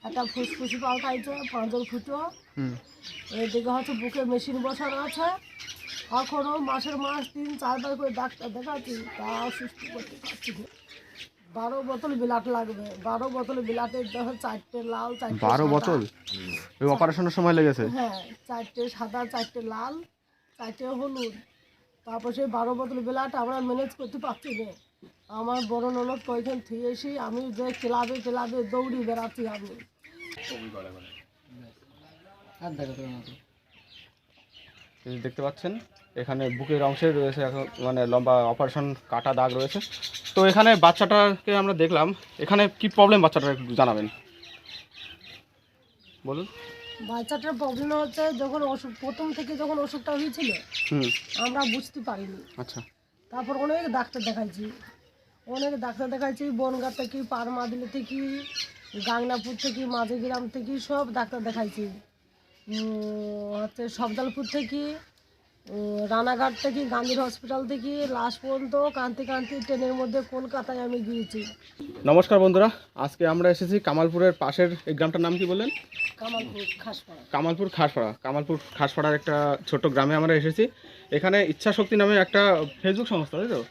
একটা ফুসফুসি পাল্টাইছে, পাঁজর ফুটো, এদিকে হচ্ছে বুকে মেশিন বসানো আছে। এখনও মাসের মাস 3-4 বার করে ডাক্তার দেখাচ্ছি, তাও সুস্থ করতে পারছি না। 12 বোতল বিলাট লাগবে। 12 বোতল বিলাটের দেখো 4টে লাল, 4টে 12 সাদা। বোতল ওই অপারেশনের সময় লেগেছে? হ্যাঁ, 4টে সাদা, 4টে লাল, 4টে হলুদ। তারপর সেই 12 বোতল বিলাট আমরা ম্যানেজ করতে পারছি না। আমার বড় ননদ কয়েকজন থুয়ে এসি, আমি যে ক্লাবে ক্লাবে দৌড়ি বেড়াচ্ছি আমি। এই যে দেখতে পাচ্ছেন এখানে বুকের অংশে রয়েছে এখন মানে লম্বা অপারেশন কাটা দাগ রয়েছে। তো এখানে বাচ্চাটাকে আমরা দেখলাম, এখানে কি প্রবলেম বাচ্চাটার একটু জানাবেন, বলুন। বাচ্চাটার প্রবলেম হচ্ছে যখন অসুখ প্রথম থেকে যখন অসুখটা হয়েছিল আমরা বুঝতে পারিনি। আচ্ছা। তারপর অনেক ডাক্তার দেখাইছি, বনগাঁ থেকে, পারমাদিলি থেকে, গাংনাপুর থেকে, মাঝেগ্রাম থেকে সব ডাক্তার দেখাইছি। হচ্ছে সবদালপুর থেকে, রানাঘাট থেকে, গান্ধীর হসপিটাল থেকে, লাস্ট পর্যন্ত কাঁদতে কাঁদতে ট্রেনের মধ্যে কলকাতায় আমি গিয়েছি। নমস্কার বন্ধুরা, আজকে আমরা এসেছি কামালপুরের পাশের এই গ্রামটার নাম কি বললেন? কামালপুর খাসপাড়ার একটা ছোট্ট গ্রামে আমরা এসেছি। এখানে ইচ্ছা শক্তি নামে একটা ফেসবুক সংস্থা, তাই তো?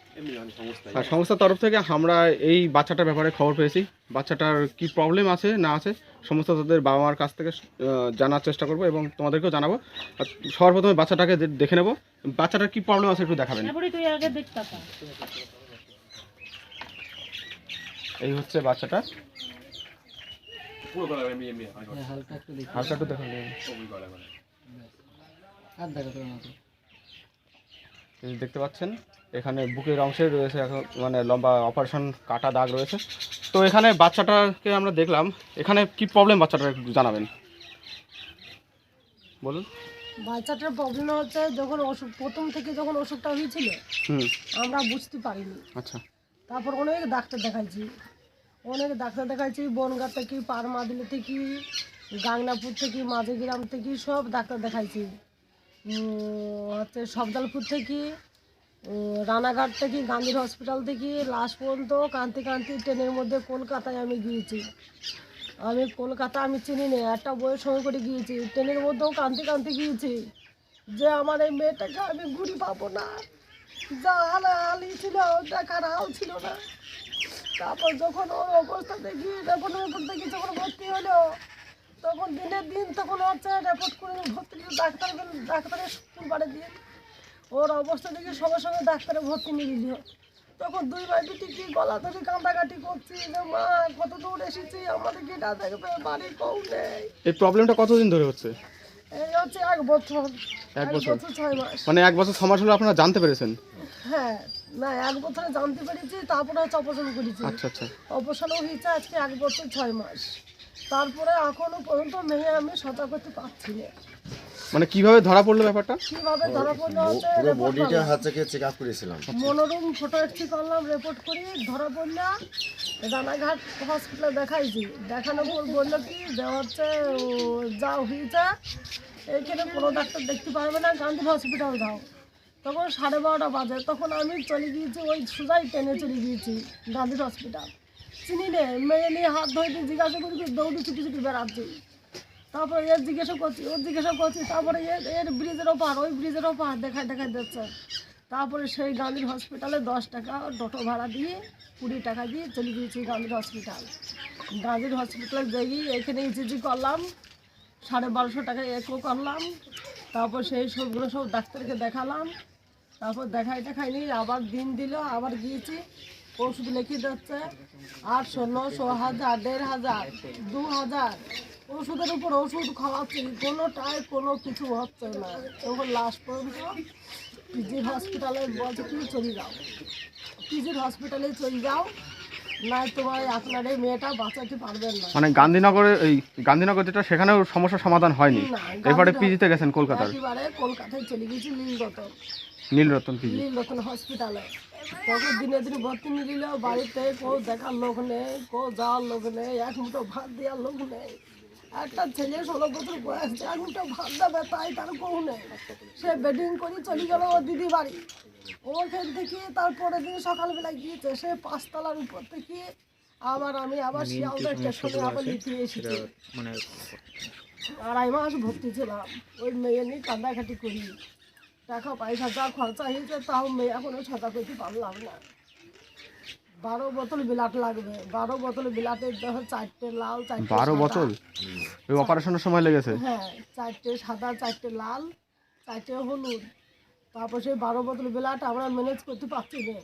আর সংস্থার তরফ থেকে আমরা এই বাচ্চাটার ব্যাপারে খবর পেয়েছি। বাচ্চাটার কি প্রবলেম আছে না আছে সমস্ত তাদের বাবা মার কাছ থেকে জানার চেষ্টা করব এবং তোমাদেরকেও জানাবো। আর সবার প্রথমে বাচ্চাটাকে দেখে নেব, বাচ্চাটার কি প্রবলেম আছে একটু দেখাবেন। এই হচ্ছে বাচ্চাটা, হালকা একটু দেখান। দেখতে পাচ্ছেন এখানে বুকের অংশে রয়েছে এখন মানে লম্বা অপারেশন কাটা দাগ রয়েছে। তো এখানে বাচ্চাটাকে আমরা দেখলাম, এখানে কি প্রবলেম বাচ্চাটার একটু জানাবেন, বলুন। বাচ্চাটার প্রবলেম হচ্ছে যখন প্রথম থেকে যখন অসুখটা হয়েছিল আমরা বুঝতে পারিনি। আচ্ছা। তারপর অনেক ডাক্তার দেখাইছি, বনগাঁ থেকে, পারমাদিলি থেকে, গাংনাপুর থেকে, মাঝেগ্রাম থেকে সব ডাক্তার দেখাইছি। হচ্ছে সবদালপুর থেকে, রানাঘাট থেকে, গান্ধীর হসপিটাল থেকে, লাস্ট পর্যন্ত কাঁদতে কাঁদতে ট্রেনের মধ্যে কলকাতায় আমি গিয়েছি। আমি চিনি না, একটা বইয়ের সঙ্গে করে গিয়েছি, ট্রেনের মধ্যেও কাঁদতে কাঁদতে গিয়েছি যে আমার এই মেয়েটাকে আমি ঘুরি পাবো না, যা হালি ছিল দেখার হাল ছিল না। তারপর যখন ওর অবস্থা দেখি রেপোর্ট দেখি, যখন ভর্তি হলো তখন দিনের দিন তখন হচ্ছে রেপোর্ট করে ভর্তি ডাক্তারের শুক্রবারে দিন ওর অবস্থা দেখি সঙ্গে সঙ্গে ডাক্তারে ভর্তি নিয়ে দিল। তখন 2 ভাই বেটি কি গলা ধরে কান্দাকাটি করছি যে মা কত দূর এসেছি, আমাদের গিটা দেখবে, বাড়ি কেউ নেই। এই প্রবলেমটা কতদিন ধরে হচ্ছে? এই হচ্ছে 1 বছর, 1 বছর 6 মাস। মানে 1 বছর 6 মাস হলো আপনারা জানতে পেরেছেন? হ্যাঁ, না 1 বছরে জানতে পেরেছি, তারপরে হচ্ছে অপারেশন করেছি। আচ্ছা আচ্ছা। অপারেশনও হয়েছে আজকে 1 বছর 6 মাস। তারপরে এখনো পর্যন্ত মেয়ে আমি সচা করতে পারছি না। মানে কিভাবে ধরা পড়লো ব্যাপারটা? কিভাবে ধরা পড়লো হচ্ছে বডিটা হাতে চেক আপ করেছিলাম, মনোরম ফটো এক্সি করলাম, রিপোর্ট করি ধরা পড়লো। রানাঘাট হসপিটালে দেখাইছি, দেখানোর পর বললো কি যে হচ্ছে যা হয়েছে এইখানে কোনো ডাক্তার দেখতে পারবে না, গান্ধী হসপিটাল যাও। তখন 12:30 বাজে, তখন আমি চলে গিয়েছি ওই সোজাই ট্রেনে চলে গিয়েছি গান্ধী হসপিটাল। চিনি নে, মেয়ে নিয়ে হাত ধরে জিজ্ঞাসা করি, দৌড়ি ছুটি ছুটি বেড়াচ্ছি। তারপরে এর জিজ্ঞাসা করছি, তারপরে এর ব্রিজের ওপার, ওই ব্রিজের ওপার দেখায় দিচ্ছে। তারপরে সেই গান্ধীর হসপিটালে 10 টাকা টোটো ভাড়া দিয়ে 20 টাকা দিয়ে চলে গিয়েছি গান্ধীর হসপিটালে যাই, এখানে ইসিজি করলাম, 1250 টাকা একো করলাম। তারপর সেই সবগুলো সব ডাক্তারকে দেখালাম। তারপর দেখাইনি, আবার দিন দিল, আবার গিয়েছি, ওষুধ লিখে দিচ্ছে 800, 900, 1000, 1500, 2000 ওষুধের উপর ওষুধ খাওয়াচ্ছি, কোনোটাই কোনো কিছু হচ্ছে না। তখন লাস্ট পর্যন্ত পিজির হসপিটালে বলছে তুমি চলে যাও, না তোমার আপনার এই মেয়েটা বাঁচাতে পারবেন না। মানে গান্ধীনগর যেটা সেখানেও সমস্যার সমাধান হয়নি, এবারে পিজিতে গেছেন কলকাতার? এবারে কলকাতায় চলে গেছি নীলরতন হসপিটালে। তখন দিনে দিনে ভর্তি নিয়ে নিল, বাড়িতে কেউ দেখার লোক নেই, কেউ যাওয়ার লোক নেই, 1 মুঠো ভাত দেওয়ার লোক নেই। একটা ছেলে 16 বছর বয়স, 1 মুঠো ভাত দেবে তাই তার কেউ নেই। সে বেডিং করে চলে গেল ও দিদি বাড়ি। ওখান থেকে তারপরের দিন সকালবেলা গিয়েছে, সে 5 তলার উপর থেকে আমি আবার শিয়ালদা স্টেশনে আবার নিতে এসেছি। মানে 2.5 মাস ভর্তি ছিলাম, ওই মেয়ে নিয়ে কান্দাকাটি করি, টাকা পয়সা যা খরচা হয়েছে তাও মেয়ে এখনো সাদা করতে পারলাম না। 12 বোতল বিলাট লাগবে, 12 বোতল বিলাটের দেখো 4টে লাল, 4টে 12 সাদা। বোতল ওই অপারেশনের সময় লেগেছে? হ্যাঁ, 4টে সাদা, 4টে লাল, 4টে হলুদ। তারপর সেই 12 বোতল বিলাট আমরা ম্যানেজ করতে পারছি না।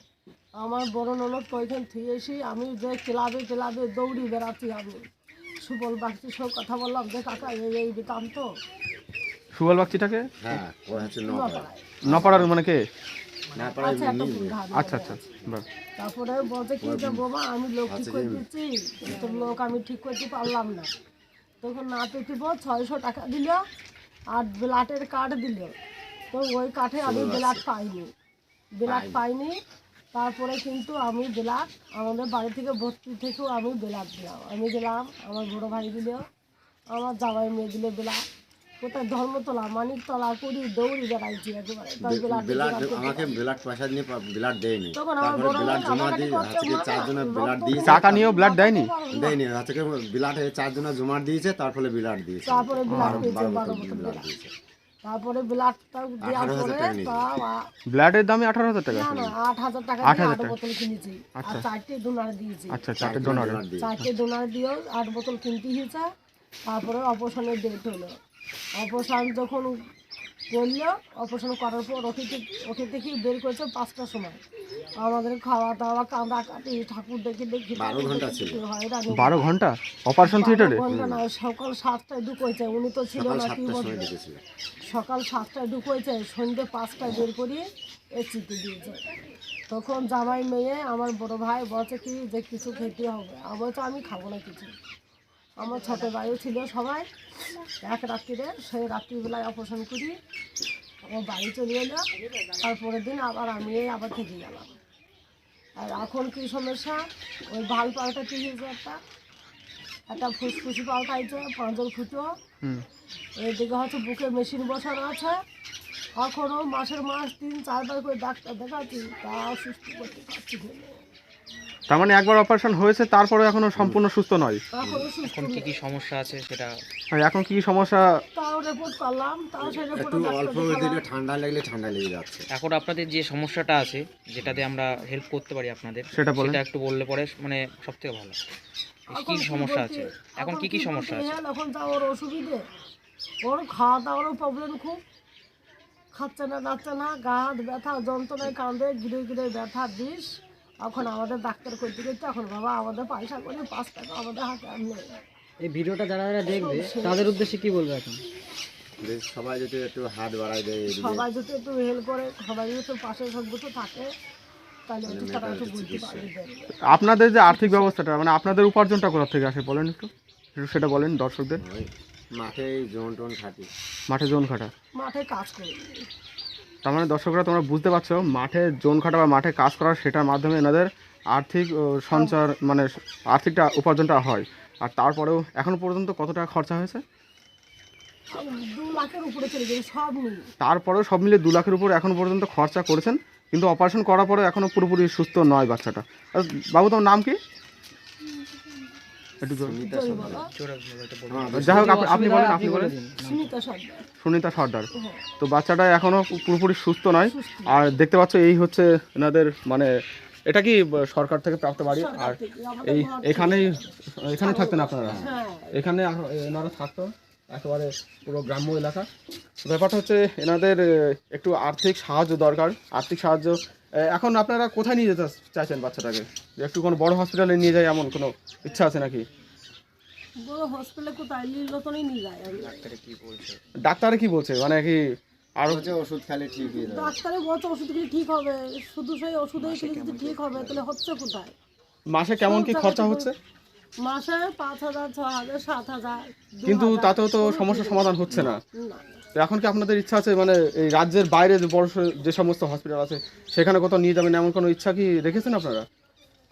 আমার বড় ননদ কয়েকদিন থেকে এসে আমি যে ক্লাবে দৌড়ি বেড়াচ্ছি। আমি সুবল বাগচির সব কথা বললাম যে কাকা এই দিতাম তো সুবল বাগচিটাকে? হ্যাঁ, ও হচ্ছে নপাড়ায়। নপাড়ার মানে কে? না পাড়ায় আচ্ছা, একটা ভুল ধারণা আচ্ছা হয়ে আচ্ছা, গেছে। বাহ। তারপরে বলছে কি যে বাবা আমি লোক ঠিক করে দিচ্ছি, কিন্তু লোক আমি ঠিক করতে পারলাম না। তখন না পেতে 600 টাকা দিল আর ব্লাডের কার্ড দিল। তো ওই কার্ডে আমি ব্লাড পাইনি। তারপরে কিন্তু আমি ব্লাড আমাদের বাড়ি থেকে ভর্তি থেকেও আমি ব্লাড দিলাম। আমি দিলাম, আমার বড় ভাই দিল, আমার জামাই মেয়ে দিল ব্লাড। কোথায় ধর্মতলা, মানিকতলা করি দৌড়ি বেড়াইছি একেবারে। তাই ব্লাড ব্লাড আমাকে ব্লাড পয়সা নিয়ে ব্লাড দেয়নি। তখন আমার তারপরে বড় ব্লাড ভাই জমা কান্নাকাটি দিয়ে করছে, আজকে মা, 4 জনের ব্লাড রক্ত দিয়েছে। টাকা নিয়েও ব্লাড দেয়নি? দেয়নি, আজকে ব্লাড 4 জনের জমা দিয়েছে, তারপরে ব্লাড দিয়েছে। তারপরে ব্লাড পেয়েছে 12 12 বোতল বোতল ব্লাড ব্লাড। দিয়েছে। তারপরে ব্লাডটা দেওয়ার 18,000 পরে টাকা নিয়েছে। বাবা, ব্লাডের দামই 18,000 টাকা? না 8,000 টাকা 8,000 দিয়ে 8 টাকা। বোতল কিনেছি। আর 4টে ডোনার দিয়েছি। আচ্ছা, 4টে ডোনার। ব্লাড দিয়েছে। 4টে ডোনার দিয়েও 8 বোতল কিনতে হয়েছে। তারপরে অপারেশনের ডেট হলো। অপারেশন যখন করলো, অপারেশন করার পর ওকে থেকে বের করেছে 5টার সময়। আমাদের খাওয়া দাওয়া কাঁদাকাটি ঠাকুর দেখে 12 ঘন্টা ছিল। 12 ঘন্টা অপারেশন থিয়েটারে? ঘন্টা না, সকাল 7টায় ঢুকেছে, উনি তো ছিল সকাল না, কি 7টার সময় বলবো। ডেকেছিল। সকাল 7টায় ঢুকেছে, সন্ধ্যে 5টায় বের করিয়ে এসিতে দিয়েছে। তখন জামাই মেয়ে আমার বড় ভাই বলছে কি যে কিছু খেতে হবে। আমি বলছি আমি খাবো না কিছু। আমার ছোটো ভাইও ছিল, সবাই এক রাত্রিরে, সেই রাত্রিবেলায় অপারেশন করি আমার বাড়ি চলে এলো। তারপরের দিন আমি আবার থেকে গেলাম। আর এখন কি সমস্যা, ওই ভাল পাল্টাতে হয়েছে, একটা ফুসফুসি পাল্টাইছে, পাঁজর ফুটো, হুম। এদিকে হচ্ছে বুকে মেশিন বসানো আছে। এখনও মাসের মাস 3-4 বার করে ডাক্তার দেখাচ্ছি, তাও সুস্থ করতে পারছি না। তার মানে একবার অপারেশন হয়েছে, তারপরে এখনো সম্পূর্ণ সুস্থ নয়? এখনো সুস্থ এখন কি নেই। কি সমস্যা আছে সেটা আর এখন কি কি সমস্যা? তাও রিপোর্ট করলাম, তাও সেই একটু রিপোর্টে অল্প ডাক্তার দিলে দেখালাম। ঠান্ডা লাগলে ঠান্ডা লেগে যাচ্ছে। এখন আপনাদের যে সমস্যাটা আছে যেটাতে আমরা হেল্প করতে পারি আপনাদের, সেটা বলেন। সেটা একটু বললে পরে মানে সব থেকে ভালো। কি এখন সমস্যা বলতে- আছে? এখন কি কি সমস্যা বলতে আছে? গেলে এখন যা ওর অসুবিধে, ওর খাওয়া দাওয়ারও প্রবলেম খুব, খাচ্ছে না, নাচছে না, গা হাত ব্যথা, যন্ত্রণায় কাঁদে, গিরে গিরে ব্যথা, বিষ। এখন আমাদের ডাক্তার করতে করতে এখন বাবা আমাদের পয়সা করে 5 টাকা আমাদের হাতে আর নেই। এই ভিডিওটা যারা যারা দেখবে তাদের উদ্দেশ্যে কি বলবো এখন? যে সবাই যদি একটু হাত বাড়ায় দেয় এদিকে, সবাই যদি একটু হেল্প করে, সবাই যদি একটু পাশে সবগুলো থাকে, তাহলে একটু তারা একটু বুঝতে পারবে। আপনাদের যে আর্থিক ব্যবস্থাটা, মানে আপনাদের উপার্জনটা কোথা থেকে আসে বলেন একটু, সেটা বলেন দর্শকদের। ওই মাঠে জন টন খাটি। মাঠে জোন খাটা? মাঠে কাজ করি। তার মানে দর্শকরা তোমরা বুঝতে পারছো, মাঠে জোন খাটা বা মাঠে কাজ করা, সেটার মাধ্যমে এনাদের আর্থিক সঞ্চার, মানে আর্থিকটা উপার্জনটা হয়। আর তারপরেও এখনো পর্যন্ত কত টাকা খরচা হয়েছে? 2 লাখের উপরে চলে গেছে সব নিয়ে। তারপরেও সব মিলে 2 লাখের উপর এখনো পর্যন্ত খরচা করেছেন, কিন্তু অপারেশন করার পরে এখনো পুরোপুরি সুস্থ নয় বাচ্চাটা। আর বাবু, তোমার নাম কি? একটু জোরে। জয় বলো, জোরে বলো, এটা বলো। যাই হোক, আপনি বলেন, আপনি বলেন। সুমিতা সর্দার। সুনিতা সর্দার। হ্যাঁ, তো বাচ্চাটা এখনো পুরোপুরি সুস্থ নয়। আর দেখতে পাচ্ছ এই হচ্ছে এনাদের, মানে এটা কি সরকার থেকে প্রাপ্ত বাড়ি? সরকার আর থেকে আমাদের এই ঘর এখানে থাকতেন আপনারা? হ্যাঁ, এখানে এনারা থাকতো, একেবারে পুরো গ্রাম্য এলাকা। ব্যাপারটা হচ্ছে এনাদের একটু আর্থিক সাহায্য দরকার, আর্থিক সাহায্য। এখন আপনারা কোথায় নিয়ে যেতে চাইছেন বাচ্চাটাকে? যে একটু কোনো বড় হসপিটালে নিয়ে যায়, এমন কোনো ইচ্ছা আছে নাকি? বড় হসপিটালে কোথায় নীলরতনই নিয়ে যায়। আমি ডাক্তারে কি বলছে? ডাক্তারে কি বলছে, মানে কি আর হচ্ছে ওষুধ খেলে ঠিক হয়ে যাবে। ডাক্তারে বলছে ওষুধ খেলে ঠিক হবে, শুধু সেই ওষুধেই খেলে যদি ঠিক হবে, তাহলে হচ্ছে কোথায়? মাসে কেমন কি খরচা হচ্ছে? মাসে 5,000, 6,000, 7,000, কিন্তু 2,000, তাতেও তো সমস্যার সমাধান হচ্ছে না। না। তো এখন কি আপনাদের ইচ্ছা আছে, মানে এই রাজ্যের বাইরে যে বড় যে সমস্ত হসপিটাল আছে সেখানে কোথাও নিয়ে যাবেন, এমন কোনো ইচ্ছা কি রেখেছেন আপনারা?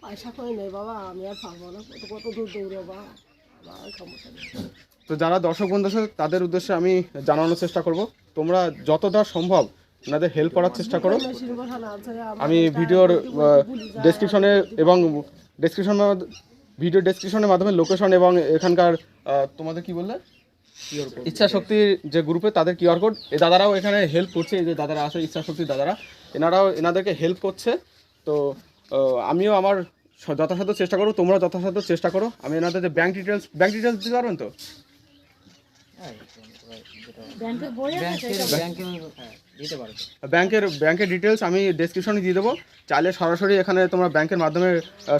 পয়সা করে নেই বাবা, আমি আর পারবো না, কত দূর দৌড়াবা, আমার ক্ষমতা নেই। তো যারা দর্শক বন্ধু আছে তাদের উদ্দেশ্যে আমি জানানোর চেষ্টা করব, তোমরা যতটা সম্ভব ওনাদের হেল্প করার চেষ্টা করো। মেশিন বসানো আছে, আমার আমি এটা ভিডিওর বলতে ভুলে যায়। ডেসক্রিপশনে এবং ভিডিও ডেসক্রিপশনের মাধ্যমে লোকেশন এবং এখানকার তোমাদের কি বললে ইচ্ছা শক্তির যে গ্রুপে তাদের কিউআর কোড, এই দাদারাও এখানে হেল্প করছে। এই যে দাদারা আছে ইচ্ছা শক্তির দাদারা, এনাদেরকে হেল্প করছে। তো আমিও আমার যথাসাধ্য চেষ্টা করো, তোমরা যথাসাধ্য চেষ্টা করো। আমি এনাদের যে ব্যাংক ডিটেলস দিতে পারবেন তো? ব্যাংকের ডিটেলস আমি ডেসক্রিপশনে দিয়ে দেবো। চাইলে সরাসরি এখানে তোমরা ব্যাংকের মাধ্যমে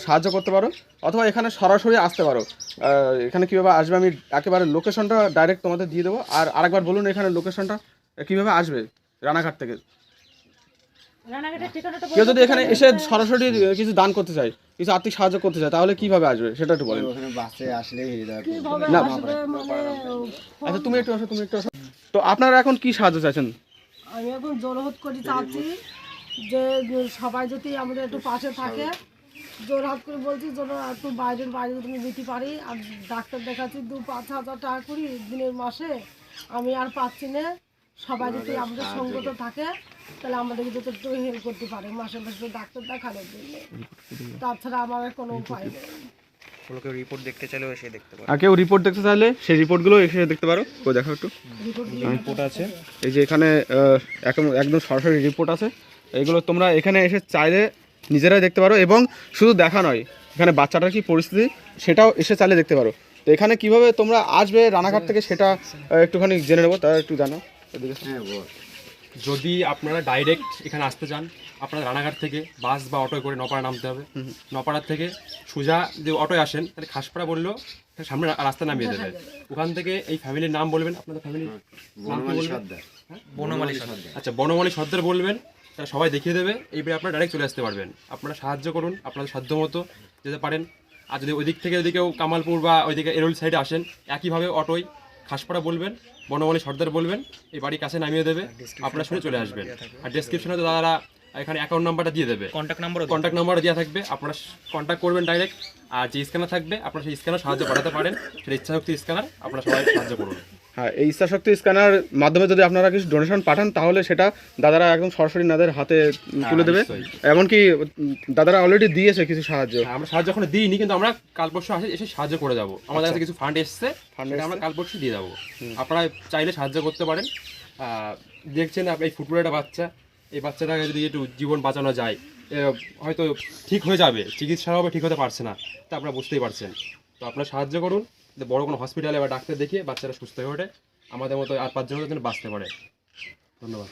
সাহায্য করতে পারো, অথবা এখানে সরাসরি আসতে পারো। এখানে কীভাবে আসবে আমি একেবারে লোকেশনটা ডাইরেক্ট তোমাদের দিয়ে দেবো। আর আরেকবার বলুন এখানে লোকেশনটা কীভাবে আসবে রানাঘাট থেকে। কেউ যদি এখানে এসে সরাসরি কিছু দান করতে চায়, কিছু আর্থিক সাহায্য করতে চায়, তাহলে কিভাবে আসবে সেটা একটু বলেন। ওখানে বাসে আসলেই হয়ে যাবে। কিভাবে না। আসবে মানে আচ্ছা তুমি একটু আসো। তো আপনারা এখন কি সাহায্য চাইছেন? আমি এখন জোরহাত করে চাচ্ছি যে সবাই যদি আমাদের একটু পাশে থাকে। জোরহাত করে বলছি যেন একটু বাইরে যদি দিতে পারি। আর ডাক্তার দেখাচ্ছি 2-5 হাজার টাকা করি দিনের মাসে, আমি আর পাচ্ছি না। সবাই যদি আমাদের সঙ্গত থাকে তাহলে আমাদেরকে যদি একটু হেল্প করতে পারে মাসে মাসে ডাক্তার দেখানোর জন্য। তাছাড়া আমার আর কোনো উপায় নেই। কেউ রিপোর্ট দেখতে চাইলেও এসে দেখতে পারে। আর কেউ রিপোর্ট দেখতে চাইলে সেই রিপোর্টগুলো এসে দেখতে পারো। তো দেখো একটু রিপোর্ট আছে, এই যে এখানে একদম সরাসরি রিপোর্ট আছে। এগুলো তোমরা এখানে এসে চাইলে নিজেরাই দেখতে পারো, এবং শুধু দেখা নয়, এখানে বাচ্চাটার কি পরিস্থিতি সেটাও এসে চাইলে দেখতে পারো। তো এখানে কিভাবে তোমরা আসবে রানাঘাট থেকে সেটা একটুখানি জেনে নেবো, তারা একটু জানো। হ্যাঁ বল। যদি আপনারা ডাইরেক্ট এখানে আসতে চান, আপনারা রানাঘাট থেকে বাস বা অটোয় করে নপাড়া নামতে হবে। নপাড়ার থেকে সোজা যে অটোয় আসেন তাহলে খাসপাড়া বললেও সামনে রাস্তা নামিয়ে দেবে। ওখান থেকে এই ফ্যামিলির নাম বলবেন, আপনাদের ফ্যামিলির নাম কি বনমালী বলবেন? সর্দার। বনমালী সর্দার। আচ্ছা, বনমালী সর্দার বলবেন, তারা সবাই দেখিয়ে দেবে। এইবারে আপনারা ডাইরেক্ট চলে আসতে পারবেন। আপনারা সাহায্য করুন, আপনাদের সাধ্য মতো যেতে পারেন। আর যদি ওই দিক থেকে যদি কেউ কামালপুর বা ওইদিকে এরোল সাইডে আসেন, একইভাবে অটোয় খাসপাড়া বলবেন, বনমালী সর্দার বলবেন, এই বাড়ির কাছে নামিয়ে দেবে, আপনারা শুনে চলে আসবেন। আর ডেসক্রিপশনে তো দাদারা এখানে অ্যাকাউন্ট নাম্বারটা দিয়ে দেবে, কন্ট্যাক্ট নাম্বারও দেওয়া থাকবে। আপনারা কন্ট্যাক্ট করবেন ডাইরেক্ট। আর যে স্ক্যানার থাকবে আপনারা সেই স্ক্যানার সাহায্য পাঠাতে পারেন, সেটা ইচ্ছাশক্তি স্ক্যানার, আপনারা সবাই সাহায্য করুন। হ্যাঁ, এই ইচ্ছাশক্তি স্ক্যানার মাধ্যমে যদি আপনারা কিছু ডোনেশন পাঠান তাহলে সেটা দাদারা একদম সরাসরি তাদের হাতে তুলে দেবে। নিশ্চয়ই। এমনকি দাদারা অলরেডি দিয়েছে কিছু সাহায্য। হ্যাঁ, আমরা সাহায্য এখন দিইনি, কিন্তু আমরা কাল পরশু এসে সাহায্য করে যাবো। আমাদের কাছে কিছু ফান্ড এসছে, সেটা আমরা কাল পরশু দিয়ে যাবো। আপনারা চাইলে সাহায্য করতে পারেন। দেখছেন আপনি এই ফুটবলের একটা বাচ্চা, এই বাচ্চাটাকে যদি একটু জীবন বাঁচানো যায়, হয়তো ঠিক হয়ে যাবে, চিকিৎসা হবে, ঠিক হতে পারছে না, তা আপনারা বুঝতেই পারছেন। তো আপনারা সাহায্য করুন, বড় কোনো হসপিটালে বা ডাক্তার দেখিয়ে বাচ্চারা সুস্থ হয়ে ওঠে, আমাদের মতো আর 5 জনের জন্য বাঁচতে পারে। ধন্যবাদ।